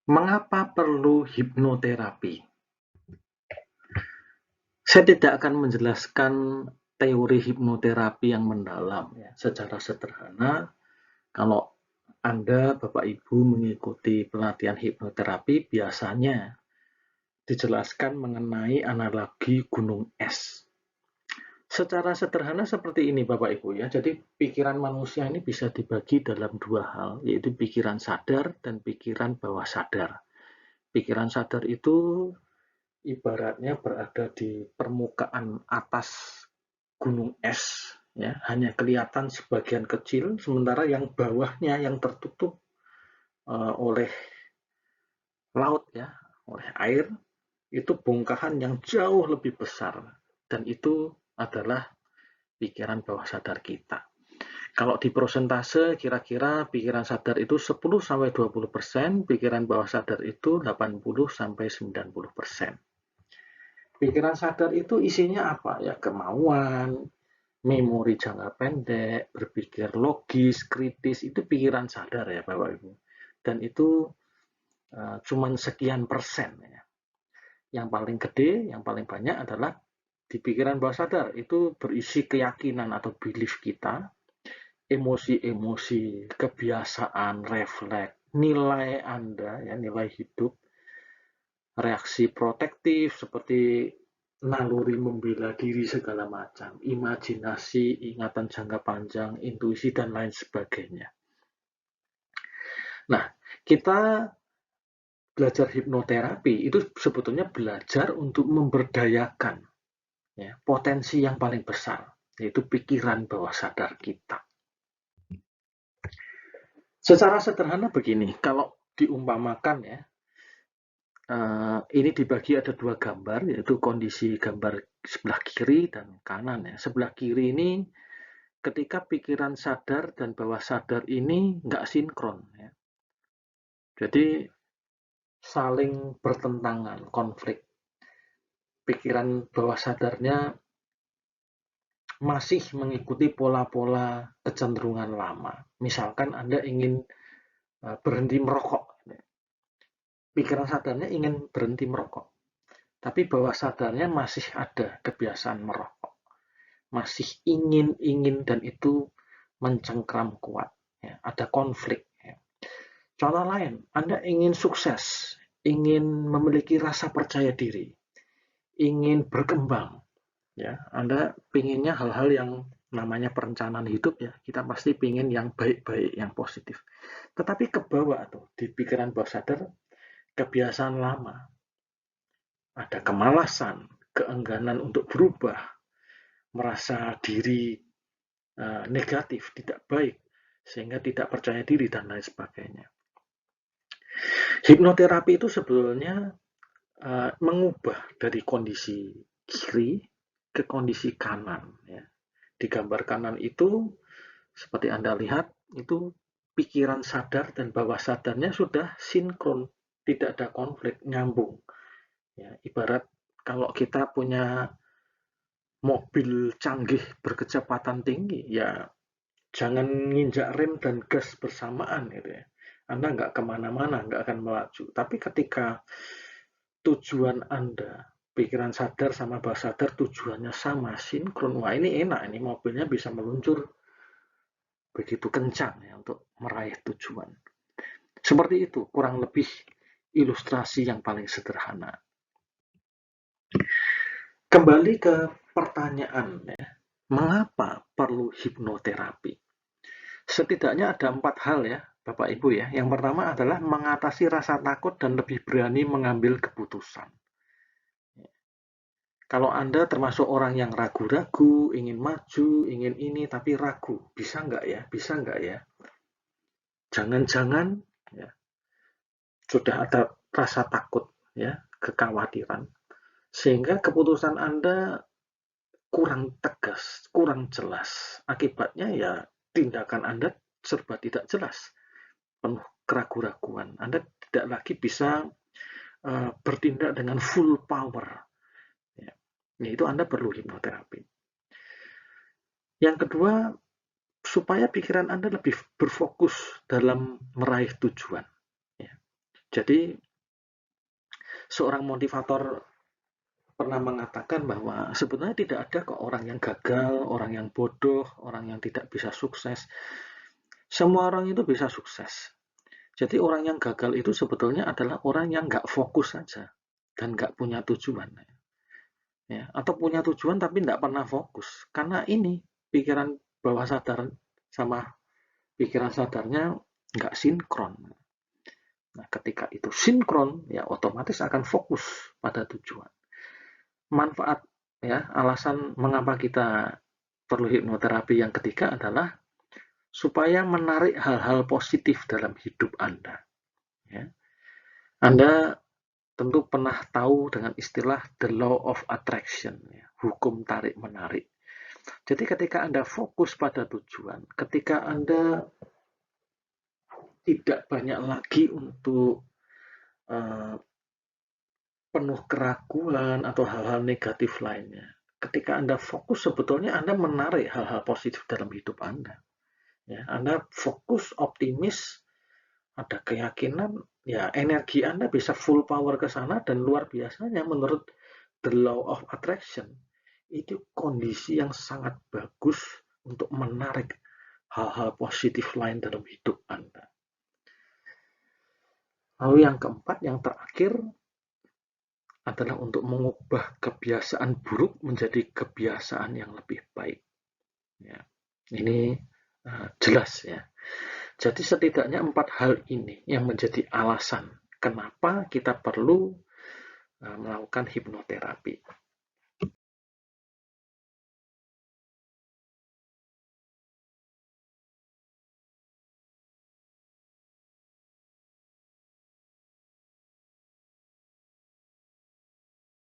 Mengapa perlu hipnoterapi? Saya tidak akan menjelaskan teori hipnoterapi yang mendalam ya, secara sederhana. Kalau Anda, Bapak Ibu, mengikuti pelatihan hipnoterapi, biasanya dijelaskan mengenai analogi gunung es. Secara sederhana seperti ini Bapak Ibu ya. Jadi pikiran manusia ini bisa dibagi dalam dua hal, yaitu pikiran sadar dan pikiran bawah sadar. Pikiran sadar itu ibaratnya berada di permukaan atas gunung es, ya, hanya kelihatan sebagian kecil, sementara yang bawahnya yang tertutup oleh laut, ya, oleh air, itu bongkahan yang jauh lebih besar, dan itu adalah pikiran bawah sadar kita. Kalau di prosentase, kira-kira pikiran sadar itu 10-20%, pikiran bawah sadar itu 80-90%. Pikiran sadar itu isinya apa? Ya, kemauan, memori jangka pendek, berpikir logis, kritis, itu pikiran sadar ya Bapak Ibu. Dan itu cuman sekian persen ya. Yang paling gede, yang paling banyak adalah di pikiran bawah sadar. Itu berisi keyakinan atau belief kita, emosi-emosi, kebiasaan, refleks, nilai Anda, ya, nilai hidup, reaksi protektif seperti naluri membela diri segala macam, imajinasi, ingatan jangka panjang, intuisi, dan lain sebagainya. Nah, kita belajar hipnoterapi itu sebetulnya belajar untuk memberdayakan ya, potensi yang paling besar, yaitu pikiran bawah sadar kita. Secara sederhana begini, kalau diumpamakan ya, ini dibagi ada dua gambar, yaitu kondisi gambar sebelah kiri dan kanan ya. Sebelah kiri ini ketika pikiran sadar dan bawah sadar ini nggak sinkron ya. Jadi saling bertentangan, konflik. Pikiran bawah sadarnya masih mengikuti pola-pola kecenderungan lama. Misalkan Anda ingin berhenti merokok. Pikiran sadarnya ingin berhenti merokok. Tapi bawah sadarnya masih ada kebiasaan merokok. Masih ingin dan itu mencengkram kuat. Ya, ada konflik. Ya. Contoh lain, Anda ingin sukses, ingin memiliki rasa percaya diri, ingin berkembang. Ya, Anda pinginnya hal-hal yang namanya perencanaan hidup ya, kita pasti pingin yang baik-baik, yang positif. Tetapi ke bawah tuh, di pikiran bawah sadar, kebiasaan lama, ada kemalasan, keengganan untuk berubah, merasa diri negatif, tidak baik, sehingga tidak percaya diri dan lain sebagainya. Hipnoterapi itu sebetulnya mengubah dari kondisi kiri ke kondisi kanan. Ya. Di gambar kanan itu, seperti Anda lihat, itu pikiran sadar dan bawah sadarnya sudah sinkron, tidak ada konflik, nyambung. Ya, ibarat kalau kita punya mobil canggih berkecepatan tinggi, ya jangan nginjak rem dan gas bersamaan gitu ya. Anda nggak kemana-mana, nggak akan melaju. Tapi ketika tujuan Anda, pikiran sadar sama bawah sadar tujuannya sama, sinkron, wah ini enak, ini mobilnya bisa meluncur begitu kencang ya untuk meraih tujuan. Seperti itu, kurang lebih ilustrasi yang paling sederhana. Kembali ke pertanyaan ya, mengapa perlu hipnoterapi? Setidaknya ada 4 hal ya, Bapak Ibu ya. Yang pertama adalah mengatasi rasa takut dan lebih berani mengambil keputusan. Kalau Anda termasuk orang yang ragu-ragu, ingin maju, ingin ini, tapi ragu, bisa nggak ya? Bisa nggak ya? Jangan-jangan ya, sudah ada rasa takut, ya, kekhawatiran, sehingga keputusan Anda kurang tegas, kurang jelas. Akibatnya ya tindakan Anda serba tidak jelas, penuh keraguan-raguan. Anda tidak lagi bisa bertindak dengan full power. Ya. Itu Anda perlu hipnoterapi. Yang kedua, supaya pikiran Anda lebih berfokus dalam meraih tujuan. Ya. Jadi seorang motivator pernah mengatakan bahwa sebenarnya tidak ada kok orang yang gagal, orang yang bodoh, orang yang tidak bisa sukses. Semua orang itu bisa sukses. Jadi orang yang gagal itu sebetulnya adalah orang yang nggak fokus saja dan nggak punya tujuan. Ya, atau punya tujuan tapi nggak pernah fokus. Karena ini pikiran bawah sadar sama pikiran sadarnya nggak sinkron. Nah, ketika itu sinkron, ya otomatis akan fokus pada tujuan. Manfaat, ya, alasan mengapa kita perlu hipnoterapi yang ketiga adalah supaya menarik hal-hal positif dalam hidup Anda. Ya. Anda tentu pernah tahu dengan istilah the law of attraction, ya, hukum tarik-menarik. Jadi ketika Anda fokus pada tujuan, ketika Anda tidak banyak lagi untuk penuh keraguan atau hal-hal negatif lainnya. Ketika Anda fokus, sebetulnya Anda menarik hal-hal positif dalam hidup Anda. Ya, Anda fokus, optimis, ada keyakinan, ya energi Anda bisa full power ke sana dan luar biasanya menurut the law of attraction itu kondisi yang sangat bagus untuk menarik hal-hal positif lain dalam hidup Anda. Lalu yang keempat, yang terakhir adalah untuk mengubah kebiasaan buruk menjadi kebiasaan yang lebih baik. Ya, ini jelas ya. Jadi setidaknya 4 hal ini yang menjadi alasan kenapa kita perlu melakukan hipnoterapi.